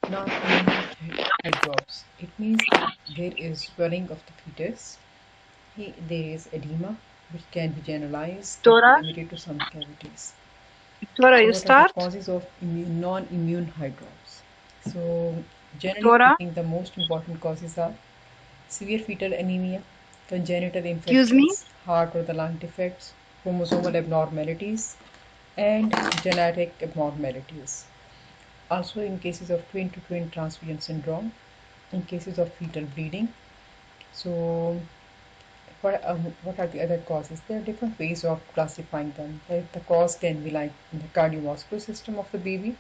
Non-immune hydrops. It means that there is swelling of the fetus. There is edema, which can be generalized but Dora, limited to some cavities. Dora, So, you what are the start. causes of non-immune hydrops? So, generally Dora, speaking, the most important causes are severe fetal anemia, congenital excuse me. infections, heart or the lung defects, chromosomal abnormalities, and genetic abnormalities. Also, in cases of twin to twin transfusion syndrome, in cases of fetal bleeding. So, what are the other causes? There are different ways of classifying them. The cause can be like in the cardiovascular system of the baby,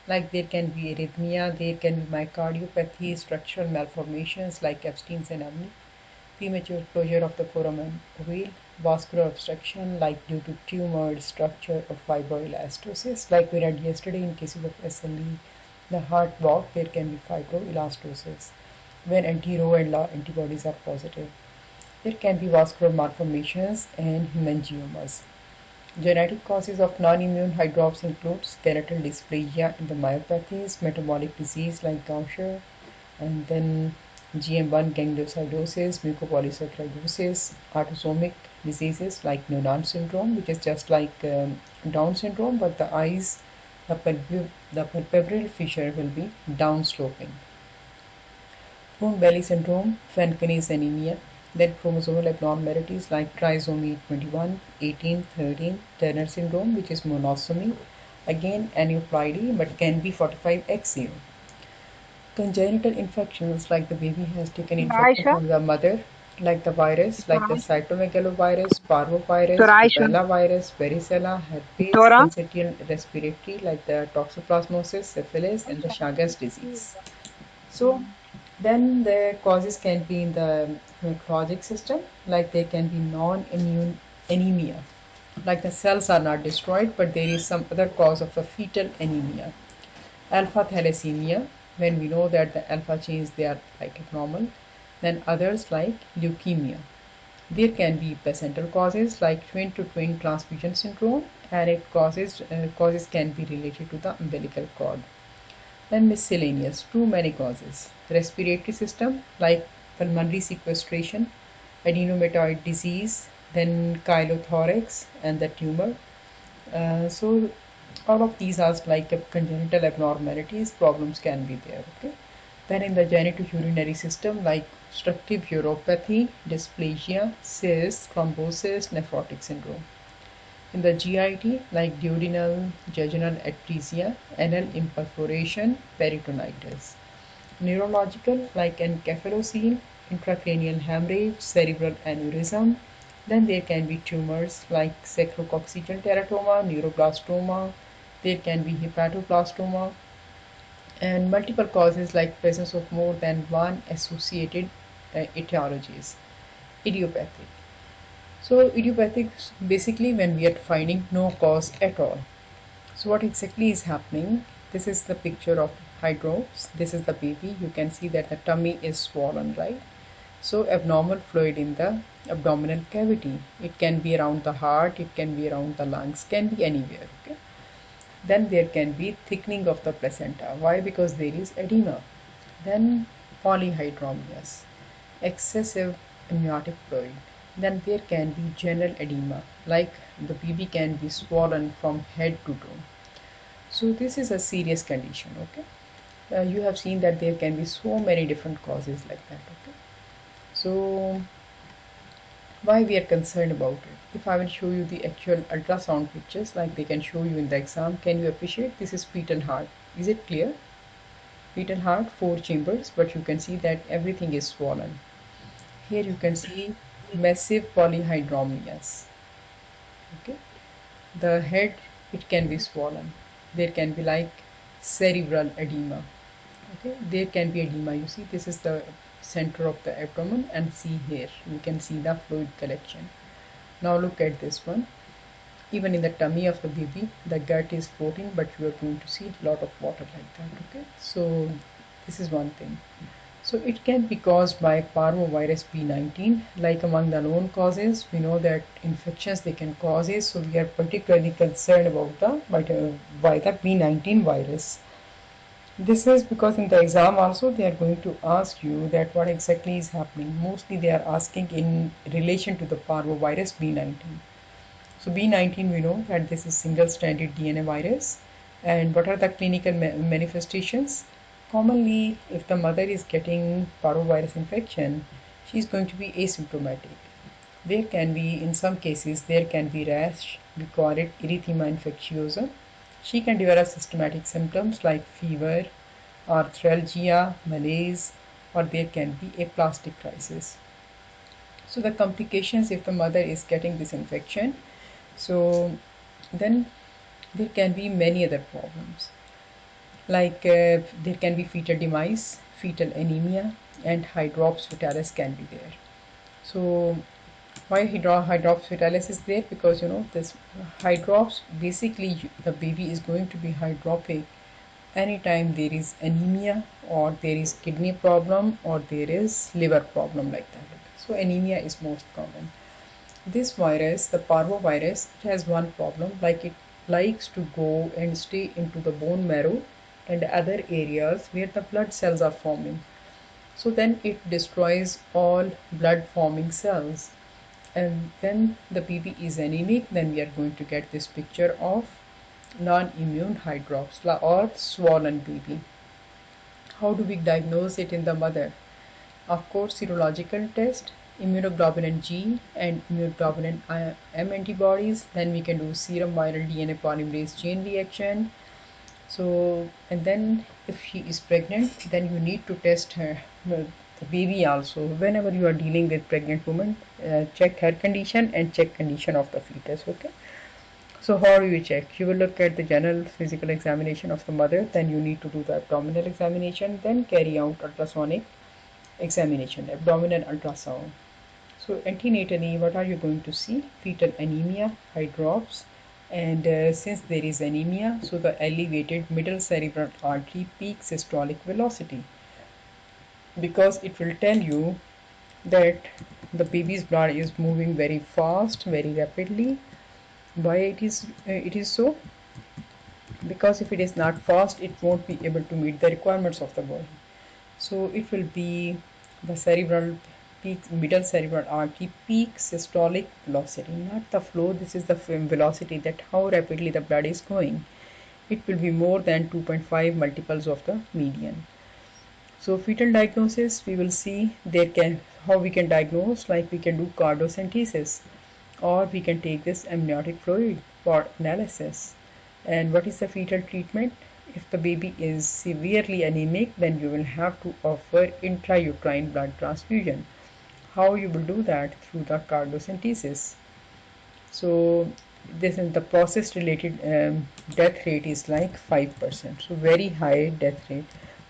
like there can be arrhythmia, there can be mycardiopathy, structural malformations like Epstein's anomaly, premature closure of the foramen ovale, vascular obstruction like due to tumor structure or fibroelastosis, like we read yesterday in cases of SLE, the heart block, there can be fibroelastosis when anti-Ro and La antibodies are positive. There can be vascular malformations and hemangiomas. Genetic causes of non-immune hydrops include skeletal dysplasia in the myopathies, metabolic disease like Gaucher, and then GM1 gangliosidosis, mucopolysaccharidosis, autosomic diseases like Noonan syndrome, which is just like Down syndrome, but the eyes, the palpebral fissure will be downsloping. Bone belly syndrome, Fanconi's anemia, then chromosomal abnormalities like trisomy 21, 18, 13, Turner syndrome, which is monosomy, again aneuploidy, but can be 45XU. Congenital infections like the baby has taken Dora infection Aisha, from the mother, like the virus, like Dora the Aisha, cytomegalovirus, parvovirus, Dora Aisha, rubella virus, varicella, herpes, Dora. syncytial respiratory, like the toxoplasmosis, syphilis, and the Chagas disease. So then the causes can be in the hematologic system, like there can be non-immune anemia, like the cells are not destroyed, but there is some other cause of the fetal anemia. Alpha thalassemia, when we know that the alpha genes they are like abnormal. Then others like leukemia. There can be placental causes like twin to twin transfusion syndrome, and it causes can be related to the umbilical cord. Then miscellaneous, too many causes. Respiratory system like pulmonary sequestration, adenomatoid disease, then chylothorax and the tumor. So all of these are like congenital abnormalities, problems can be there. Okay. Then in the genitourinary system like obstructive uropathy, dysplasia, cysts, thrombosis, nephrotic syndrome. In the GIT like duodenal, jejunal atresia, anal imperforation, peritonitis. Neurological like encephalocele, intracranial hemorrhage, cerebral aneurysm. Then there can be tumors like sacrococcygeal teratoma, neuroblastoma. There can be hepatoblastoma and multiple causes like presence of more than one associated etiologies. Idiopathic. So idiopathic basically when we are finding no cause at all. So what exactly is happening? This is the picture of hydrops. This is the baby. You can see that the tummy is swollen, right? So abnormal fluid in the abdominal cavity. It can be around the heart, it can be around the lungs, can be anywhere. Okay. Then there can be thickening of the placenta. Why? Because there is edema. Then polyhydramnios, excessive amniotic fluid. Then there can be general edema, like the baby can be swollen from head to toe. So this is a serious condition. Okay. You have seen that there can be so many different causes like that. Okay. So why we are concerned about it? If I will show you the actual ultrasound pictures like they can show you in the exam, can you appreciate this is fetal heart? Is it clear? Fetal heart, four chambers, but you can see that everything is swollen. Here you can see massive polyhydramnios. Okay, the head it can be swollen. There can be like cerebral edema. Okay, there can be edema. You see, this is the center of the abdomen, and see here you can see the fluid collection. Now look at this one. Even in the tummy of the baby, the gut is floating, but you are going to see a lot of water like that. Okay, so this is one thing. So it can be caused by parvovirus B19. Like among the known causes, we know that infections they can cause it. So we are particularly concerned about the by the B19 virus. This is because in the exam also they are going to ask you that what exactly is happening. Mostly they are asking in relation to the parvovirus B19. So B19 we know that this is single-stranded DNA virus. And what are the clinical manifestations? Commonly, if the mother is getting parvovirus infection, she is going to be asymptomatic. There can be, in some cases, there can be rash. We call it erythema infecciosa. She can develop systematic symptoms like fever, arthralgia, malaise, or there can be aplastic crisis. So the complications if the mother is getting this infection, so then there can be many other problems like there can be fetal demise, fetal anemia, and hydrops fetalis can be there. So why hydrops fetalis is there? Because this hydrops, basically the baby is going to be hydropic anytime there is anemia or there is kidney problem or there is liver problem like that. So anemia is most common. This virus, the parvovirus, it has one problem, like it likes to go and stay into the bone marrow and other areas where the blood cells are forming. So then it destroys all blood forming cells. And when the baby is anemic, then we are going to get this picture of non-immune hydrops or swollen baby. How do we diagnose it in the mother? Of course, serological test, immunoglobulin G and immunoglobulin M antibodies. Then we can do serum viral DNA polymerase chain reaction. So, and then if she is pregnant, then you need to test her, the baby also. Whenever you are dealing with pregnant woman, check her condition and check condition of the fetus. Okay. So how do you check? You will look at the general physical examination of the mother. Then you need to do the abdominal examination. Then carry out ultrasonic examination, abdominal ultrasound. So antenatally, what are you going to see? Fetal anemia, hydrops, and since there is anemia, so the elevated middle cerebral artery peak systolic velocity, because it will tell you that the baby's blood is moving very fast, very rapidly. Why it is so? Because if it is not fast, it won't be able to meet the requirements of the body. So it will be the cerebral peak, middle cerebral artery peak systolic velocity, not the flow. This is the velocity, that how rapidly the blood is going. It will be more than 2.5 multiples of the median. So fetal diagnosis, we will see how we can diagnose, like we can do cardiocentesis, or we can take this amniotic fluid for analysis. And what is the fetal treatment? If the baby is severely anemic, then you will have to offer intrauterine blood transfusion. How you will do that? Through the cardiocentesis. So this is the process related death rate is like 5%. So very high death rate.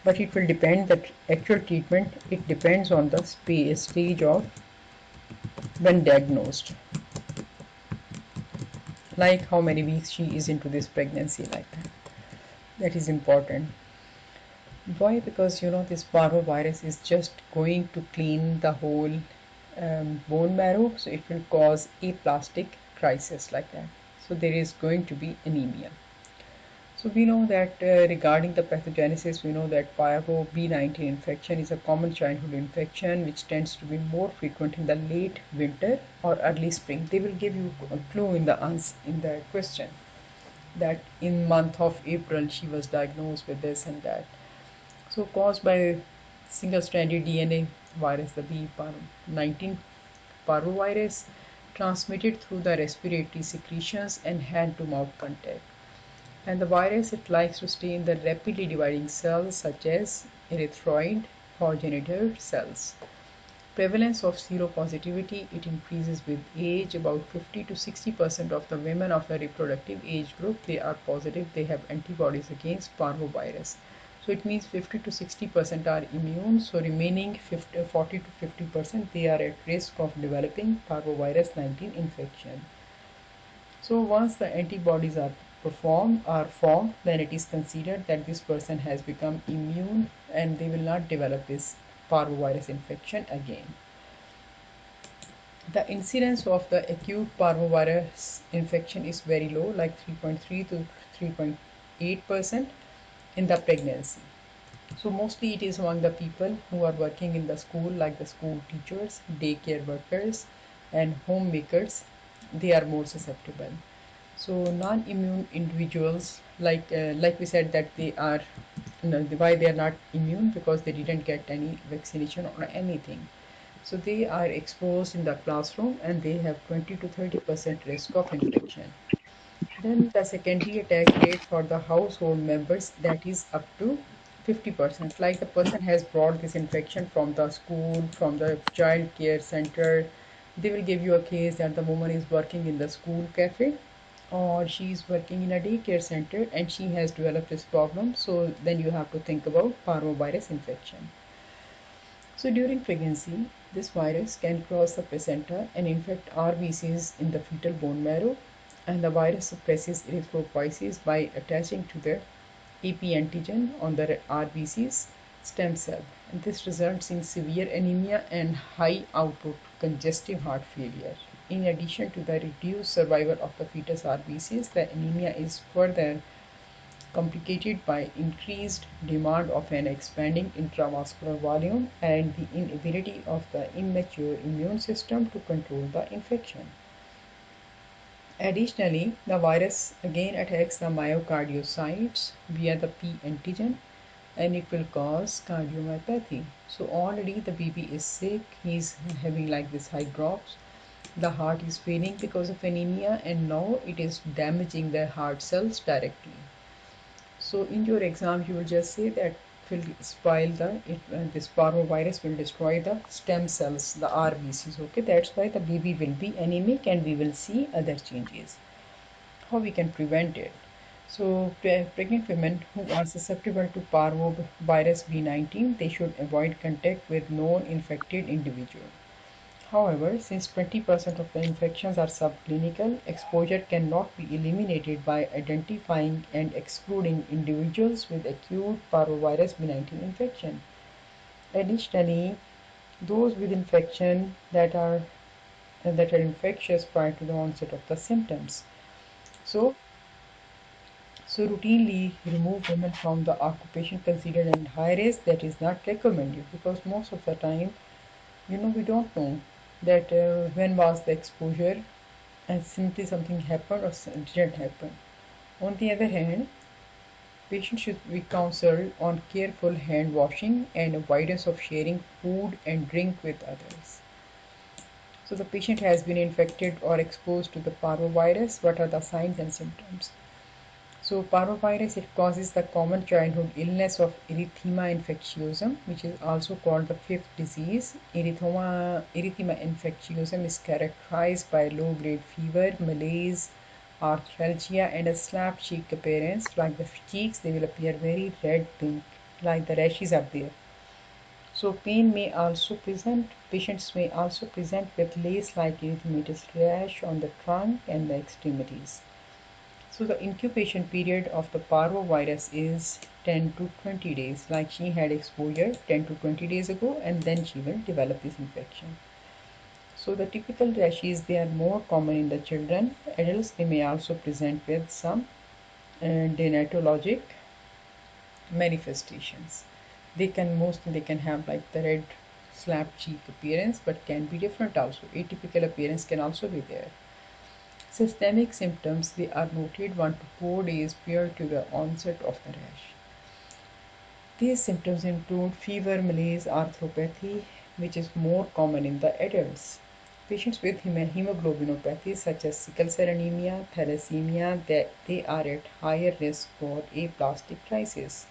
But it will depend, that actual treatment, it depends on the stage of when diagnosed. Like how many weeks she is into this pregnancy, like that. That is important. Why? Because this parvovirus is just going to clean the whole bone marrow, so it will cause aplastic crisis like that. So there is going to be anemia. So we know that regarding the pathogenesis, we know that parvo B19 infection is a common childhood infection which tends to be more frequent in the late winter or early spring. They will give you a clue in the answer in the question, that in month of April she was diagnosed with this and that. So caused by single-stranded DNA virus, the B19 parvovirus, transmitted through the respiratory secretions and hand-to-mouth contact. And the virus, it likes to stay in the rapidly dividing cells such as erythroid progenitor cells. Prevalence of seropositivity, it increases with age. About 50 to 60% of the women of the reproductive age group, they are positive, they have antibodies against parvovirus. So it means 50 to 60% are immune, so remaining 40 to 50%, they are at risk of developing parvovirus 19 infection. So once the antibodies are formed, then it is considered that this person has become immune and they will not develop this parvovirus infection again. The incidence of the acute parvovirus infection is very low, like 3.3 to 3.8% in the pregnancy. So mostly it is among the people who are working in the school, like the school teachers, daycare workers, and homemakers. They are more susceptible. So non-immune individuals, like we said, that they are, why they are not immune, because they didn't get any vaccination or anything. So they are exposed in the classroom and they have 20 to 30% risk of infection. Then the secondary attack rate for the household members, that is up to 50%. Like the person has brought this infection from the school, from the child care center. They will give you a case that the woman is working in the school cafe, or she is working in a daycare center and she has developed this problem. So then you have to think about parvovirus infection. So during pregnancy, this virus can cross the placenta and infect RBCs in the fetal bone marrow, and the virus suppresses erythropoiesis by attaching to the AP antigen on the RBC's stem cell. And this results in severe anemia and high output congestive heart failure. In addition to the reduced survival of the fetus RBCs, the anemia is further complicated by increased demand of an expanding intravascular volume and the inability of the immature immune system to control the infection. Additionally, the virus again attacks the myocardiocytes via the P antigen, and it will cause cardiomyopathy. So already the baby is sick, he's having like this high drops, the heart is failing because of anemia, and now it is damaging the heart cells directly. So in your exam, you will just say that will spoil this parvovirus will destroy the stem cells, the RBCs. Okay, that's why the baby will be anemic, and we will see other changes. How we can prevent it? So pregnant women who are susceptible to parvovirus B19, they should avoid contact with known infected individual. However, since 20% of the infections are subclinical, exposure cannot be eliminated by identifying and excluding individuals with acute parvovirus B19 infection. Additionally, those with infection that are infectious prior to the onset of the symptoms. So, so routinely remove women from the occupation considered in high risk. That is not recommended, because most of the time, we don't know that when was the exposure, and simply something happened or didn't happen. On the other hand, patients should be counseled on careful hand washing and avoidance of sharing food and drink with others. So the patient has been infected or exposed to the parvovirus. What are the signs and symptoms? So parvovirus, it causes the common childhood illness of erythema infectiosum, which is also called the fifth disease. Erythema infectiosum is characterized by low-grade fever, malaise, arthralgia, and a slap cheek appearance. Like the cheeks, they will appear very red pink, like the rashes are there. So patients may also present with lace-like erythematous rash on the trunk and the extremities. So the incubation period of the parvovirus is 10 to 20 days. Like she had exposure 10 to 20 days ago, and then she will develop this infection. So the typical rashes, they are more common in the children. Adults, they may also present with some dermatologic manifestations. They can have like the red slap cheek appearance, but can be different also. Atypical appearance can also be there. Systemic symptoms, they are noted 1 to 4 days prior to the onset of the rash. These symptoms include fever, malaise, arthropathy, which is more common in the adults. Patients with hemoglobinopathies such as sickle cell anemia, thalassemia, they are at higher risk for aplastic crisis,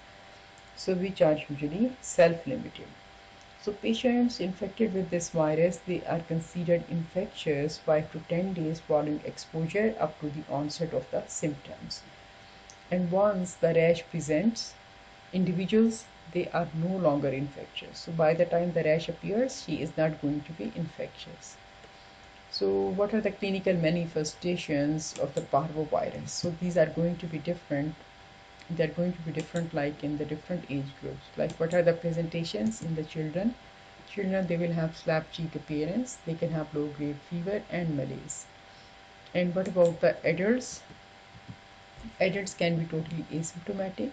so which are usually self-limited. So patients infected with this virus, they are considered infectious 5 to 10 days following exposure up to the onset of the symptoms. And once the rash presents, individuals, they are no longer infectious. So by the time the rash appears, she is not going to be infectious. So what are the clinical manifestations of the parvovirus? So these are going to be different. They're going to be different like in the different age groups. Like what are the presentations in the children? Children, they will have slap cheek appearance. They can have low grade fever and malaise. And what about the adults? Adults can be totally asymptomatic.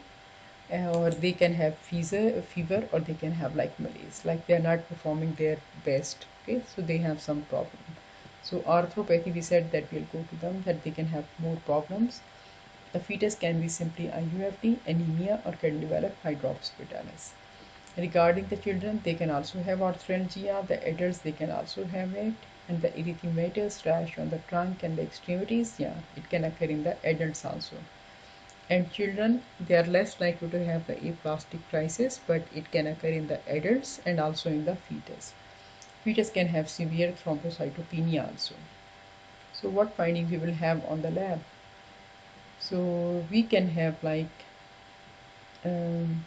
or they can have fever, or they can have like malaise, like they are not performing their best. Okay, so they have some problem. So arthropathy, we said that we'll go to them, that they can have more problems. The fetus can be simply IUFD, anemia, or can develop hydrops fetalis. Regarding the children, they can also have arthralgia. The adults, they can also have it. And the erythematous rash on the trunk and the extremities, yeah, it can occur in the adults also. And children, they are less likely to have the aplastic crisis, but it can occur in the adults and also in the fetus. Fetus can have severe thrombocytopenia also. So what findings we will have on the lab? So we can have um,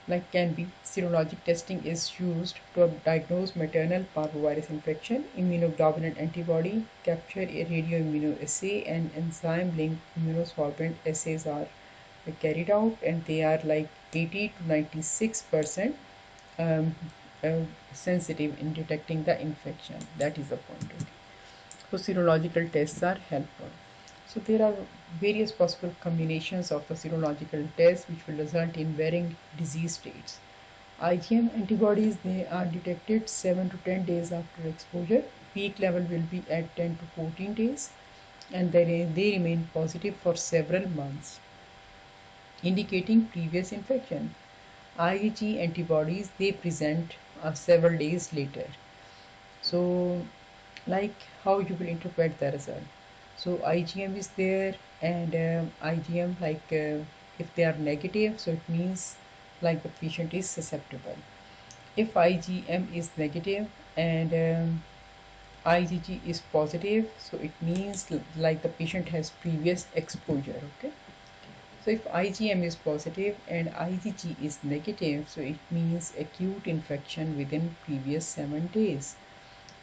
like can be serologic testing is used to diagnose maternal parvovirus infection. Immunoglobulin antibody capture a radioimmunoassay and enzyme linked immunosorbent assays are carried out, and they are like 80 to 96% um, uh, sensitive in detecting the infection. That is the point. Okay. So serological tests are helpful. So there are various possible combinations of the serological tests which will result in varying disease states. IgM antibodies, they are detected 7 to 10 days after exposure. Peak level will be at 10 to 14 days, and they remain positive for several months, indicating previous infection. IgG antibodies, they present several days later. So like how you will interpret the result. So IgM is there, and IgM, if they are negative, so it means like the patient is susceptible. If IgM is negative and IgG is positive, so it means like the patient has previous exposure. Okay, so if IgM is positive and IgG is negative, so it means acute infection within previous 7 days.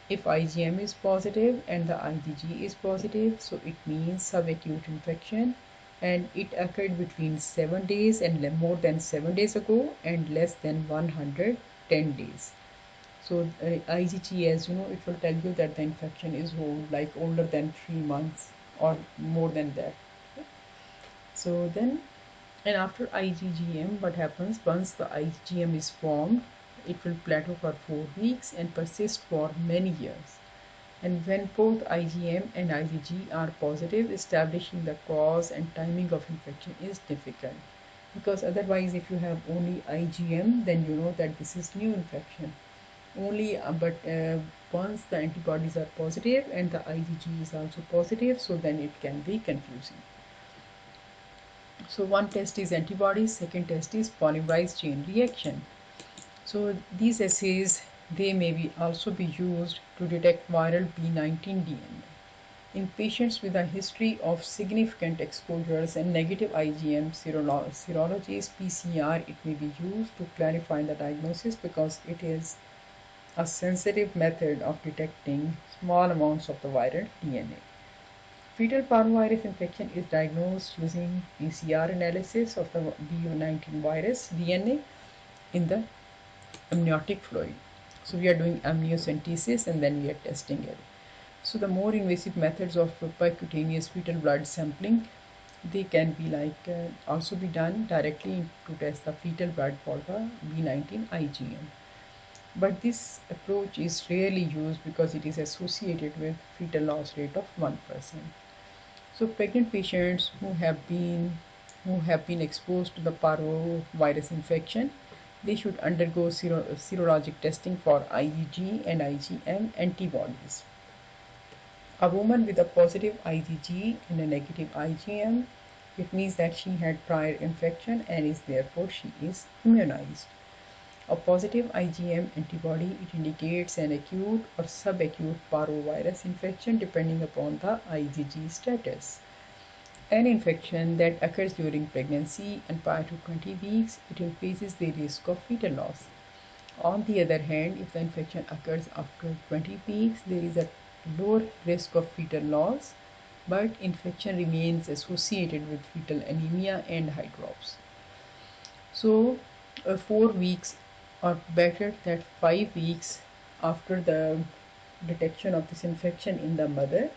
If IgM is positive and the IgG is positive, so it means subacute infection, and it occurred between 7 days and more than 7 days ago and less than 110 days. So IgG, as you know, it will tell you that the infection is old, like older than 3 months or more than that. So then, and after IgGM, what happens once the IgM is formed? It will plateau for 4 weeks and persist for many years. And when both IgM and IgG are positive, establishing the cause and timing of infection is difficult. Because otherwise, if you have only IgM, then you know that this is new infection. But once the antibodies are positive and the IgG is also positive, so then it can be confusing. So one test is antibodies, second test is polymerase chain reaction. So these assays, they may be also be used to detect viral B19 DNA. In patients with a history of significant exposures and negative IgM serologies, PCR, it may be used to clarify the diagnosis because it is a sensitive method of detecting small amounts of the viral DNA. Fetal parvovirus infection is diagnosed using PCR analysis of the B19 virus DNA in the amniotic fluid. So we are doing amniocentesis and then we are testing it. So the more invasive methods of percutaneous fetal blood sampling, they can be also be done directly to test the fetal blood for the B19 IgM. But this approach is rarely used because it is associated with fetal loss rate of 1%. So pregnant patients who have been exposed to the parvovirus infection, they should undergo serologic testing for IgG and IgM antibodies. A woman with a positive IgG and a negative IgM, it means that she had prior infection and is therefore she is immunized. A positive IgM antibody, it indicates an acute or subacute parvovirus infection depending upon the IgG status. An infection that occurs during pregnancy and prior to 20 weeks, it increases the risk of fetal loss. On the other hand, if the infection occurs after 20 weeks, there is a lower risk of fetal loss, but infection remains associated with fetal anemia and hydrops. So, 4 weeks or better that 5 weeks after the detection of this infection in the mother,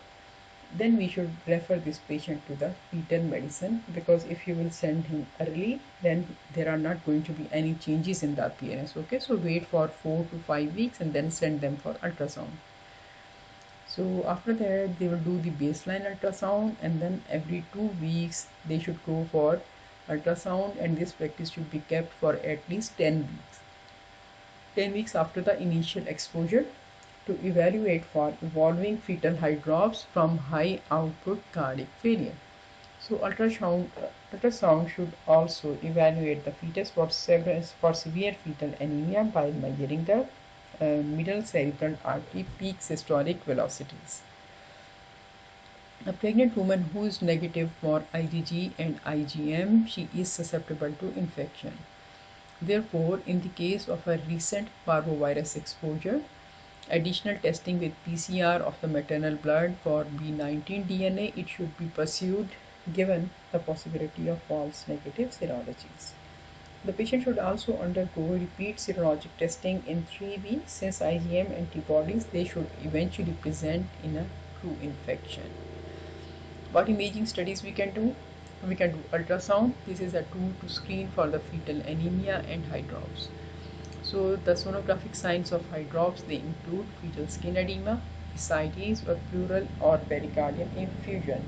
then we should refer this patient to the fetal medicine, because if you will send him early, then there are not going to be any changes in the appearance. Okay, so wait for 4 to 5 weeks and then send them for ultrasound. So after that they will do the baseline ultrasound, and then every 2 weeks they should go for ultrasound, and this practice should be kept for at least 10 weeks. 10 weeks after the initial exposure, to evaluate for evolving fetal hydrops from high output cardiac failure. So ultrasound should also evaluate the fetus for severe fetal anemia by measuring the middle cerebral artery peak systolic velocities. A pregnant woman who is negative for IgG and IgM, she is susceptible to infection. Therefore, in the case of a recent parvovirus exposure, additional testing with PCR of the maternal blood for B19 DNA, it should be pursued given the possibility of false negative serologies. The patient should also undergo repeat serologic testing in 3 weeks, since IgM antibodies, they should eventually present in a true infection. What imaging studies we can do? We can do ultrasound. This is a tool to screen for the fetal anemia and hydrops. So the sonographic signs of hydrops, they include fetal skin edema, ascites or pleural or pericardial effusion.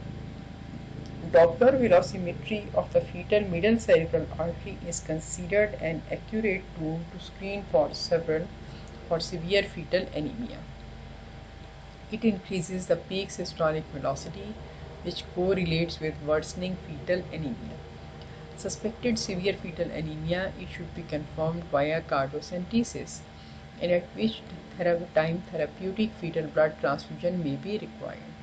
Doppler velocimetry of the fetal middle cerebral artery is considered an accurate tool to screen for severe fetal anemia. It increases the peak systolic velocity, which correlates with worsening fetal anemia. Suspected severe fetal anemia, it should be confirmed via cardiocentesis, and at which time therapeutic fetal blood transfusion may be required.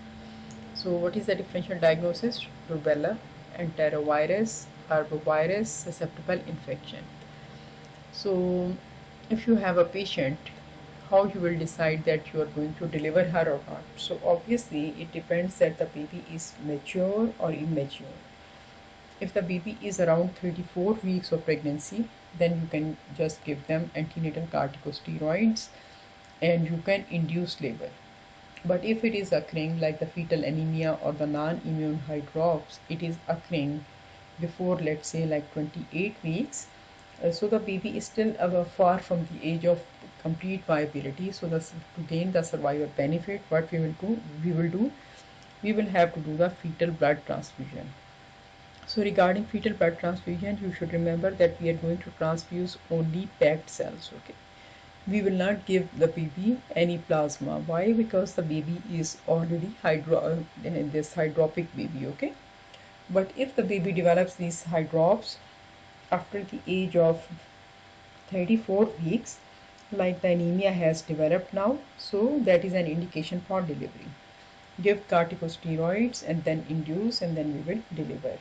So what is the differential diagnosis? Rubella, enterovirus, arbovirus, susceptible infection. So if you have a patient, how you will decide that you are going to deliver her or not? So obviously it depends that the baby is mature or immature. If the baby is around 34 weeks of pregnancy, then you can just give them antenatal corticosteroids and you can induce labor. But if it is occurring like the fetal anemia or the non-immune hydrops, it is occurring before, let's say, like 28 weeks. So the baby is still far from the age of complete viability. So to gain the survivor benefit, what we will do, we will have to do the fetal blood transfusion. So regarding fetal blood transfusion, you should remember that we are going to transfuse only packed cells. Okay, we will not give the baby any plasma. Why? Because the baby is already this hydropic baby. Okay, but if the baby develops these hydrops after the age of 34 weeks, like the anemia has developed now, so that is an indication for delivery. Give corticosteroids and then induce, and then we will deliver.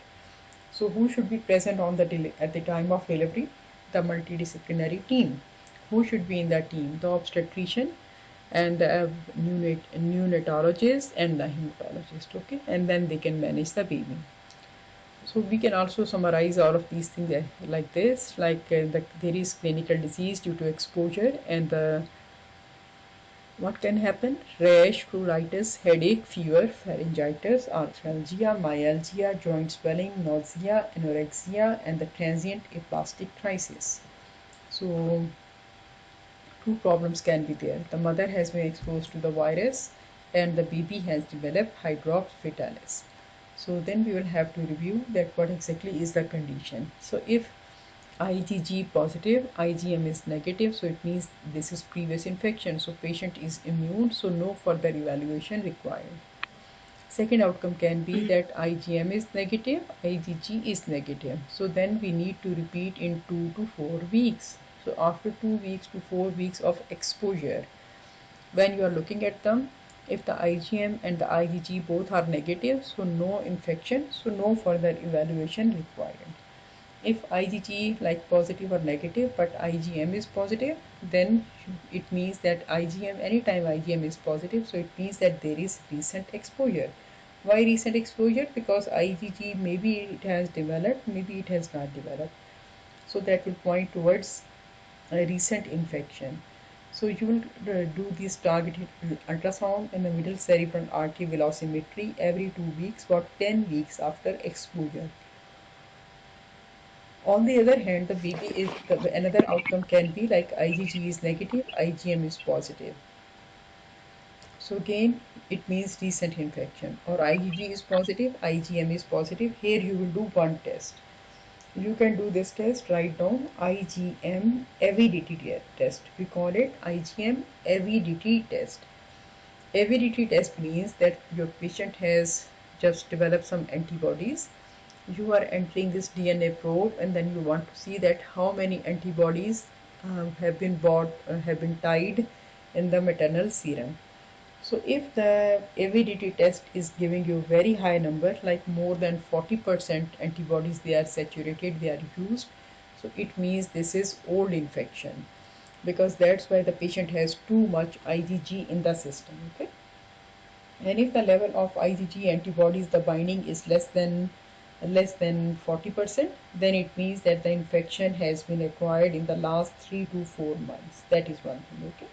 So who should be present at the time of delivery? The multidisciplinary team. Who should be in that team? The obstetrician and the neonatologist and the hematologist. Okay, and then they can manage the baby. So we can also summarize all of these things like this, like there is clinical disease due to exposure, and what can happen? Rash, pruritus, headache, fever, pharyngitis, arthralgia, myalgia, joint swelling, nausea, anorexia, and the transient aplastic crisis. So two problems can be there. The mother has been exposed to the virus and the baby has developed hydrops fetalis. So then we will have to review that what exactly is the condition. So if IgG positive, IgM is negative, so it means this is previous infection, so patient is immune, so no further evaluation required. Second outcome can be that IgM is negative, IgG is negative, so then we need to repeat in 2 to 4 weeks. So after 2 weeks to 4 weeks of exposure, when you are looking at them, if the IgM and the IgG both are negative, so no infection, so no further evaluation required. If IgG like positive or negative but IgM is positive, then it means that IgM, anytime IgM is positive, so it means that there is recent exposure. Why recent exposure? Because IgG maybe it has developed, maybe it has not developed. So that will point towards a recent infection. So you will do this targeted ultrasound in the middle cerebral artery velocimetry every 2 weeks for 10 weeks after exposure. On the other hand, the baby is another outcome can be like IgG is negative, IgM is positive. So again, it means recent infection, or IgG is positive, IgM is positive. Here you will do one test. You can do this test, write down IgM avidity test. We call it IgM avidity test. Avidity test means that your patient has just developed some antibodies. You are entering this DNA probe, and then you want to see that how many antibodies have been tied in the maternal serum. So if the avidity test is giving you very high number, like more than 40% antibodies they are saturated, they are used, so it means this is old infection, because that's why the patient has too much IgG in the system. Okay, and if the level of IgG antibodies, the binding is less than 40%, then it means that the infection has been acquired in the last 3 to 4 months. That is one thing. Okay,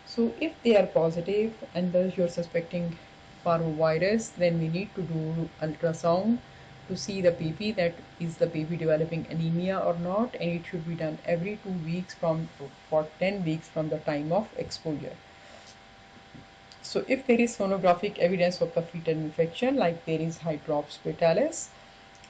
so if they are positive and thus you're suspecting parvovirus, then we need to do ultrasound to see the baby, that is the baby developing anemia or not, and it should be done every 2 weeks for 10 weeks from the time of exposure. So if there is sonographic evidence of the fetal infection, like there is hydrops fetalis,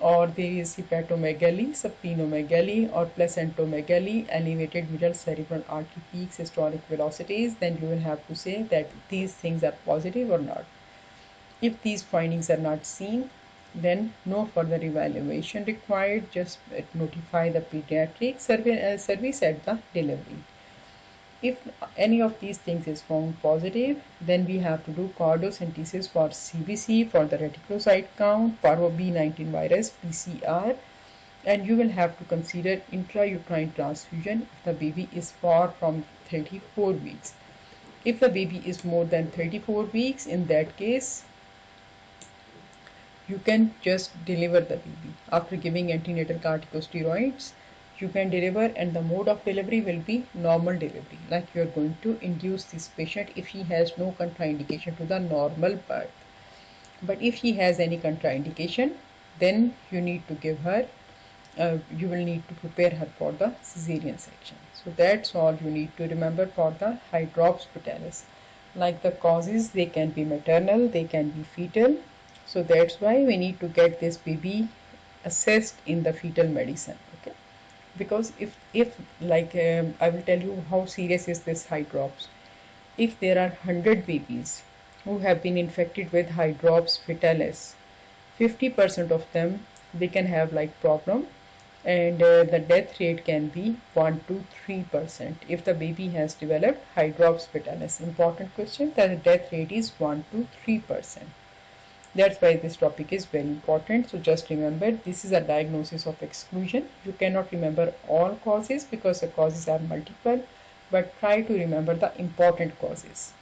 or there is hepatomegaly, splenomegaly, or placentomegaly, elevated middle cerebral artery peak systolic velocities, then you will have to say that these things are positive or not. If these findings are not seen, then no further evaluation required. Just notify the pediatric service at the delivery. If any of these things is found positive, then we have to do cardiocentesis for CBC, for the reticulocyte count, parvo B19 virus, PCR, and you will have to consider intrauterine transfusion if the baby is far from 34 weeks. If the baby is more than 34 weeks, in that case, you can just deliver the baby after giving antenatal corticosteroids. You can deliver, and the mode of delivery will be normal delivery, like you are going to induce this patient if he has no contraindication to the normal birth. But if he has any contraindication, then you need to give her you will need to prepare her for the cesarean section. So that's all you need to remember for the hydrops fetalis. Like the causes, they can be maternal, they can be fetal. So that's why we need to get this baby assessed in the fetal medicine. Okay, because if like I will tell you how serious is this hydrops. If there are 100 babies who have been infected with hydrops fetalis, 50% of them, they can have like problem, and the death rate can be 1 to 3% if the baby has developed hydrops fetalis. Important question, that the death rate is 1 to 3%. That's why this topic is very important. So just remember, this is a diagnosis of exclusion. You cannot remember all causes because the causes are multiple, but try to remember the important causes.